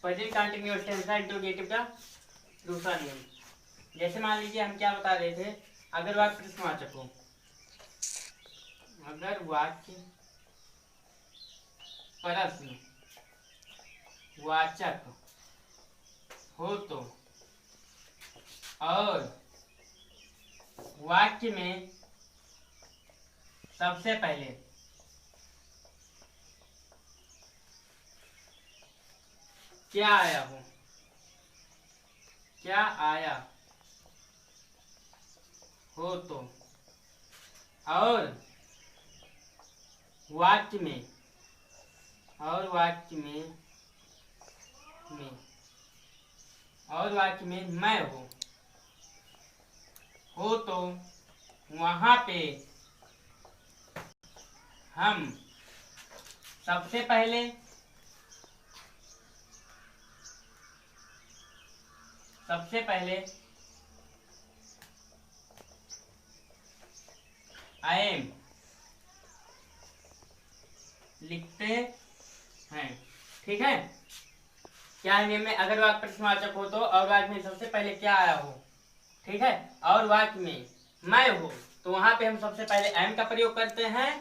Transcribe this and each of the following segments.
Present continuous tense का interrogative का दूसरा नियम। जैसे मान लीजिए हम क्या बता रहे थे, अगर वाक्य प्रश्नवाचक हो, अगर वाक्य प्रश्न वाचक हो तो और वाक्य में सबसे पहले क्या आया हो, क्या आया हो तो और वाक्य में और वाक्य में मैं हो तो वहां पे हम सबसे पहले आई एम लिखते हैं। ठीक है, क्या नियम में अगर वाक्य प्रश्नवाचक हो तो और वाक्य में सबसे पहले क्या आया हो, ठीक है, और वाक्य में मैं हो तो वहां पे हम सबसे पहले एम का प्रयोग करते हैं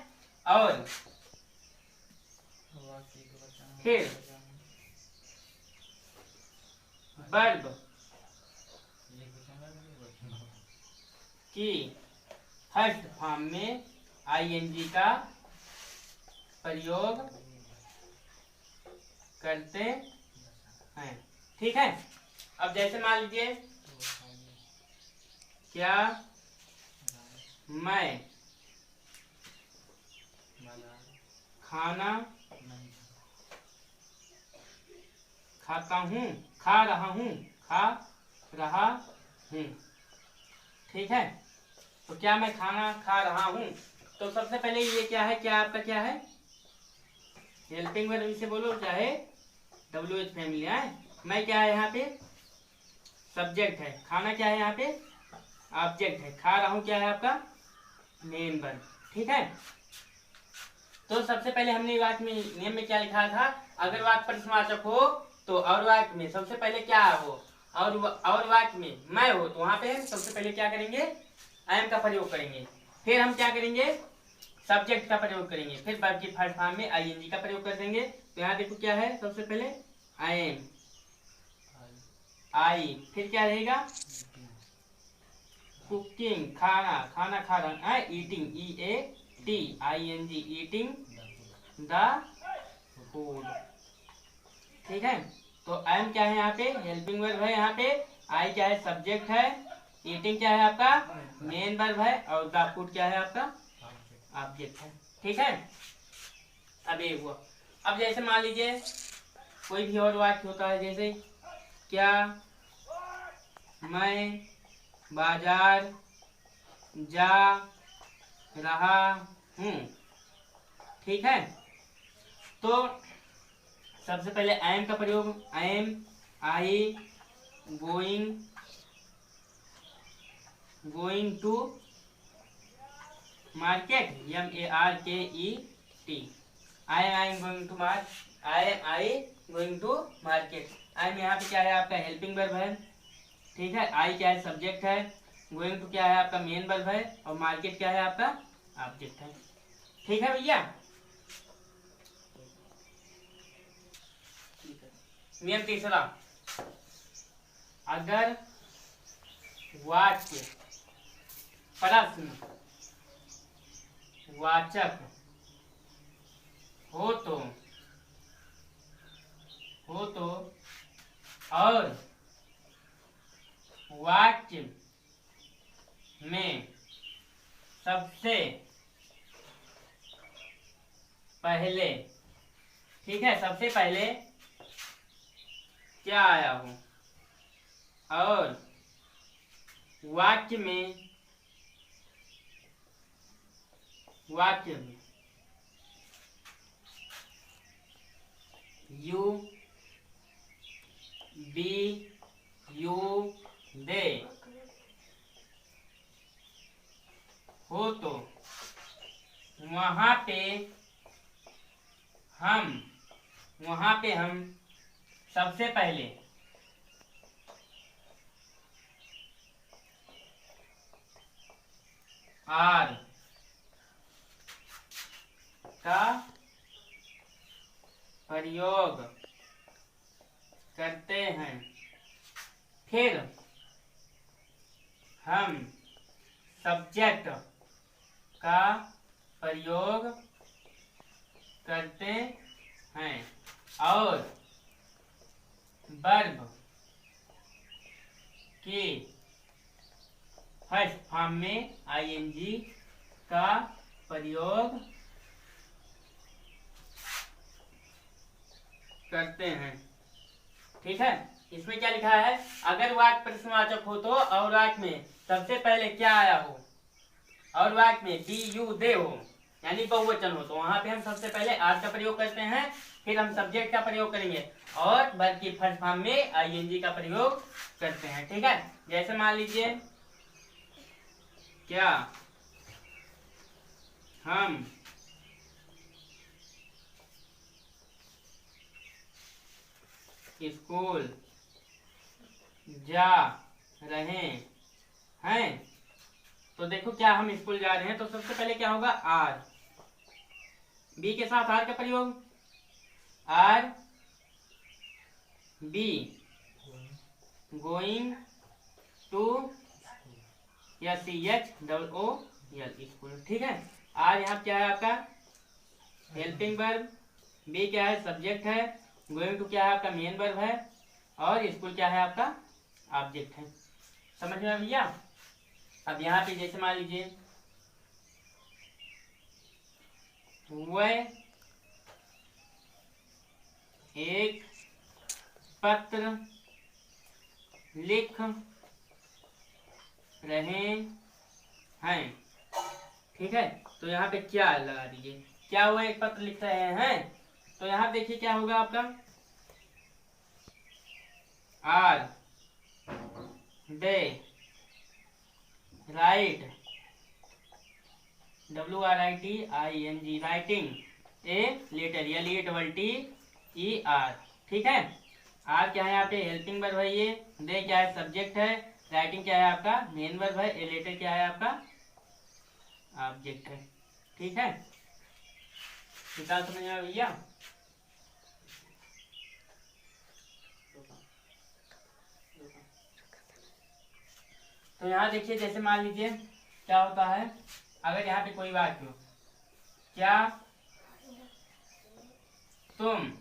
और फिर वर्ब की फर्स्ट फॉर्म में आईएनजी का प्रयोग करते हैं। ठीक है, अब जैसे मान लीजिए क्या मैं खाना खाता हूँ, खा रहा हूँ, ठीक है, तो क्या मैं खाना खा रहा हूँ, तो सबसे पहले ये क्या है, क्या आपका क्या है, हेल्पिंग वर्ब इसे बोलो, चाहे WH फैमिली है। मैं क्या है यहाँ पे सब्जेक्ट है, खाना क्या है यहाँ पे ऑब्जेक्ट है, खा रहा हूँ क्या है आपका मेन वर्ब। ठीक है, तो सबसे पहले हमने वाक्य में नियम में क्या लिखा था, अगर वाक्य प्रश्नवाचक हो तो और वाक्य में सबसे पहले क्या हो और वाक्य में मैं हो तो वहां पे हम सबसे पहले क्या करेंगे, एम का प्रयोग करेंगे, फिर हम क्या करेंगे सब्जेक्ट का प्रयोग करेंगे, फिर वर्ब की फर्स्ट फॉर्म में आईएनजी का प्रयोग कर देंगे। तो यहाँ देखो क्या है, सबसे पहले आई एम, आई, फिर क्या रहेगा कुकिंग, खाना खा रहा है, eating, EATING, eating the food. ठीक है, तो एम क्या है यहाँ पे हेल्पिंग वर्ब है, यहाँ पे आई क्या है सब्जेक्ट है, ईटिंग क्या है आपका मेन वर्ब है और द फूड क्या है आपका ऑब्जेक्ट है। ठीक है, अब ये हुआ। अब जैसे मान लीजिए कोई भी और वाक्य होता है, जैसे क्या मैं बाजार जा रहा हूँ। ठीक है, तो सबसे पहले एम का प्रयोग, am I going to market, MARKET, I going to market. I में यहाँ पे क्या है आपका हेल्पिंग वर्ब है, ठीक है, आई क्या है सब्जेक्ट है, गोइंग टू क्या है आपका मेन वर्ब है और मार्केट क्या है आपका ऑब्जेक्ट है। ठीक है भैया, नियम तीसरा, अगर वाक्य प्रश्न वाचक हो तो और वाक्य में सबसे पहले, ठीक है, सबसे पहले क्या आया हो और वाक्य में यू बी यू दे हो तो वहां पे हम सबसे पहले आर का प्रयोग करते हैं, फिर हम सब्जेक्ट का प्रयोग करते हैं और वर्ब के फर्स्ट फॉर्म में आईएनजी का प्रयोग करते हैं। ठीक है, इसमें क्या लिखा है, अगर वाक्य प्रश्नवाचक हो तो और वाक्य में सबसे पहले क्या आया हो, और वाक्य में बी यू दे हो यानी बहुवचन हो, तो वहां पे हम सबसे पहले आर का प्रयोग करते हैं, फिर हम सब्जेक्ट का प्रयोग करेंगे और वर्ब की फर्स्ट फॉर्म में आईएनजी का प्रयोग करते हैं। ठीक है, जैसे मान लीजिए क्या हम स्कूल जा रहे हैं, तो देखो क्या हम स्कूल जा रहे हैं, तो सबसे पहले क्या होगा, आर, बी के साथ आर का प्रयोग, are be going to SCHOOL school. ठीक है, आर यहाँ क्या है आपका हेल्पिंग वर्ब, बी क्या है सब्जेक्ट है, गोइंग टू क्या है आपका मेन वर्ब है, और स्कूल क्या है आपका ऑब्जेक्ट है। समझ में आ गया। अब यहाँ पे जैसे मान लीजिए वह एक पत्र लिख रहे हैं। ठीक है, तो यहाँ पे क्या लगा दीजिए, क्या वो एक पत्र लिख रहे हैं, तो यहाँ देखिए क्या होगा आपका are they write WRITING writing a letter LETTER। ठीक है, आर क्या है यहाँ पे हेल्पिंग वर्ब है, ये दे क्या है सब्जेक्ट है, राइटिंग क्या है आपका मेन वर्ब है, ए लेटर क्या है आपका ऑब्जेक्ट है। ठीक है, कितना समझ में भैया। तो यहाँ देखिए जैसे मान लीजिए क्या होता है, अगर यहाँ पे कोई वाक्य हो, क्या तुम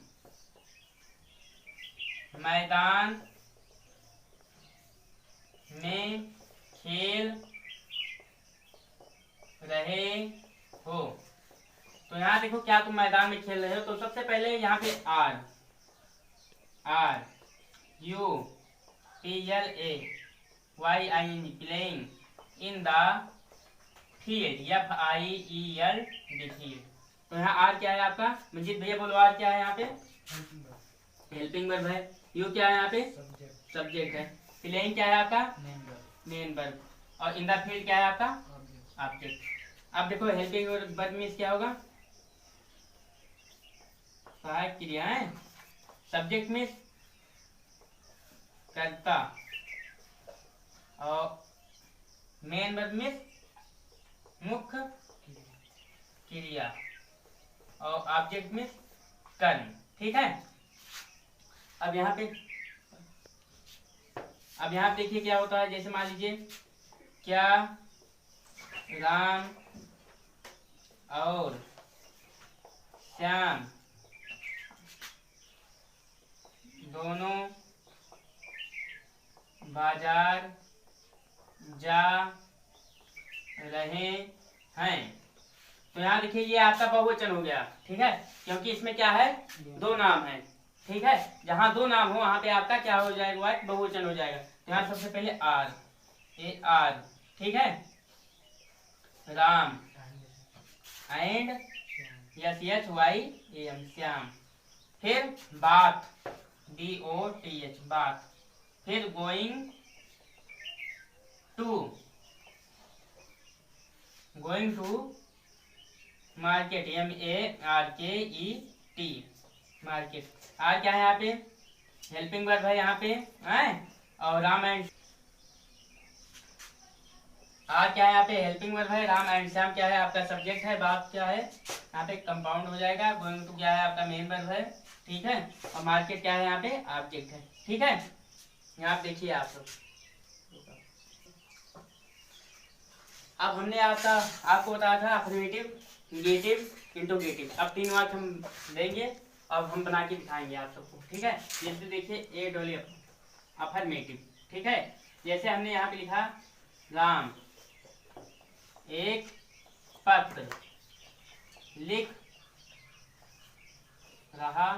मैदान में खेल रहे हो, तो यहाँ देखो क्या तुम मैदान में खेल रहे हो, तो सबसे पहले यहाँ पे are UPLAYING playing in the field FIELD field, तो यहाँ आर क्या है आपका, मंजीत भैया बोलो आर क्या है यहाँ पे हेल्पिंग वर्ब है, यू क्या है यहाँ पे सब्जेक्ट है, प्लेइंग क्या है आपका मेन वर्ब, और इन द फील्ड क्या है आपका ऑब्जेक्ट। अब देखो हेल्पिंग वर्ब मीन्स क्या होगा सहायक क्रिया है, सब्जेक्ट मीन्स कर्ता, और मेन वर्ब मीन्स मुख्य क्रिया, और ऑब्जेक्ट मीन्स कर्म। ठीक है, अब यहाँ देखिए क्या होता है, जैसे मान लीजिए क्या राम और श्याम दोनों बाजार जा रहे हैं, तो यहाँ देखिए ये आपका बहुवचन हो गया। ठीक है, क्योंकि इसमें क्या है दो नाम है। ठीक है, जहां दो नाम हो वहां पे आपका क्या हो जाएगा बहुवचन हो जाएगा, तो यहाँ सबसे पहले आर। ठीक है, राम एंड SHYAM श्याम, फिर बात BOTH बात, फिर going to market MARKET market, are क्या है यहाँ पे हेल्पिंग वर्ब है यहाँ पे है, और राम एंड क्या है यहाँ पे हेल्पिंग वर्ब है, राम एंड श्याम क्या है आपका सब्जेक्ट है, बात क्या है यहाँ पे कंपाउंड हो जाएगा, गोइंग टू क्या है आपका मेन वर्ब है, ठीक है, और मार्केट क्या है यहाँ पे ऑब्जेक्ट है, ठीक है। यहाँ देखिए आप लोग, अब हमने आपको बताया था अफर्मेटिव, निगेटिव, इंट्रोगेटिव। अब 3 वाक्य हम देंगे, अब हम बना के दिखाएंगे आप सबको, ठीक है। जैसे देखिए ए डोली अफर्मेटिव, ठीक है। जैसे हमने यहाँ पे लिखा राम एक पत्र लिख रहा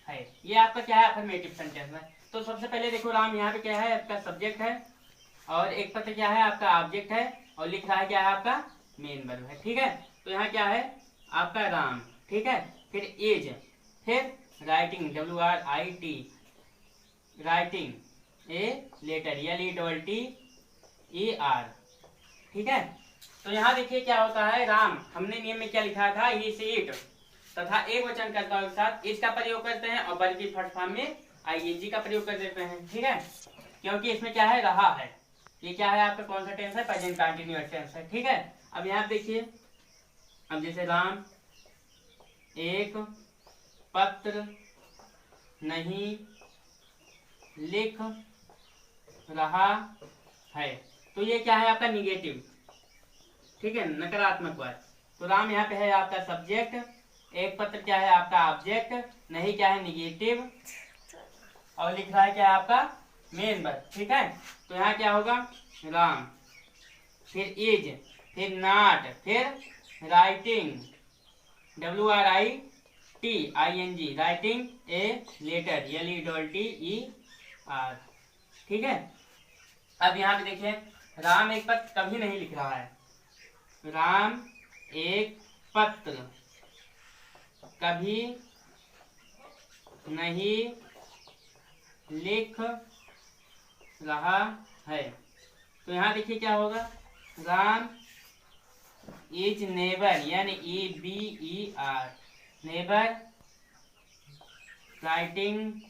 है, ये आपका क्या है अफर्मेटिव सेंटेंस में। तो सबसे पहले देखो राम यहाँ पे क्या है आपका सब्जेक्ट है, और एक पत्र क्या है आपका ऑब्जेक्ट है, और लिख रहा है क्या है आपका मेन वर्ब है, ठीक है। तो यहाँ क्या है आपका राम, ठीक है, फिर एज, फिर writing WRIT, writing a letter LETTER, ठीक है। तो यहाँ देखिए क्या होता है, राम हमने नियम में क्या लिखा था, ही से इट तथा एक वचन कर्ता के साथ इज का प्रयोग करते हैं, और वर्ब की फर्स्ट फॉर्म में ING का प्रयोग कर देते हैं, ठीक है, क्योंकि इसमें क्या है रहा है, ये क्या है आपका कौन सा टेंस है, प्रेजेंट कंटिन्यूअस टेंस है, ठीक है। अब यहाँ देखिए, अब जैसे राम एक पत्र नहीं लिख रहा है, तो ये क्या है आपका निगेटिव, ठीक है, नकारात्मक बात। तो राम यहाँ पे है आपका सब्जेक्ट, एक पत्र क्या है आपका ऑब्जेक्ट, नहीं क्या है निगेटिव, और लिख रहा है क्या है आपका मेन वर्ब, ठीक है। तो यहाँ क्या होगा राम, फिर इज, फिर नॉट, फिर writing WRITING, writing a letter LETTER, ठीक है। अब यहाँ पे देखिए राम एक पत्र कभी नहीं लिख रहा है, राम एक पत्र कभी नहीं लिख रहा है। तो यहाँ देखिए क्या होगा, राम इज नेवर यानी EBER, never writing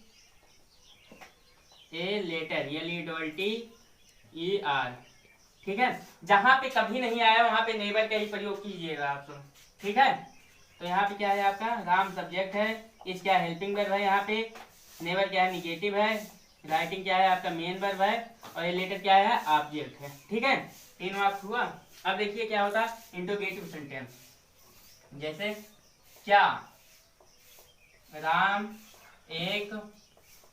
a letter LETTER, ठीक है। जहां पे कभी नहीं आया वहां पे नेवर का ही प्रयोग कीजिएगा आप लोग, ठीक है। तो यहाँ पे क्या है आपका राम सब्जेक्ट है, इस क्या हेल्पिंग वर्ब है, यहाँ पे नेवर क्या है निगेटिव है, राइटिंग क्या है आपका मेन वर्ब है, और ये लेटर क्या है ऑब्जेक्ट है, ठीक है। 3 वाक्य हुआ। अब देखिए क्या होता है इंट्रोगेटिव सेंटेंस, जैसे क्या राम एक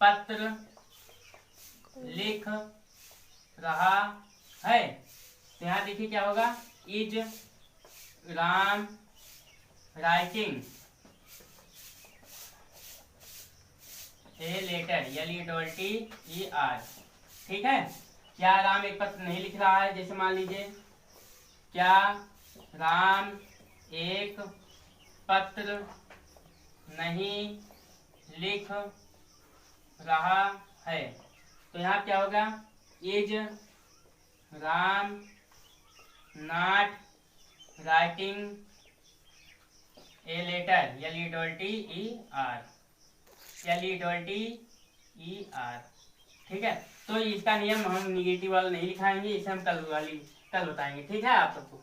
पत्र लिख रहा है, तो यहाँ देखिए क्या होगा is Ram writing a letter LETTER, ठीक है। क्या राम एक पत्र नहीं लिख रहा है, जैसे मान लीजिए क्या राम एक पत्र नहीं लिख रहा है, तो यहाँ क्या होगा is Ram not writing a letter LETTER, ठीक है। तो इसका नियम हम निगेटिव वाला नहीं लिखाएंगे, इसे हम कल बताएंगे, ठीक है आप सबको।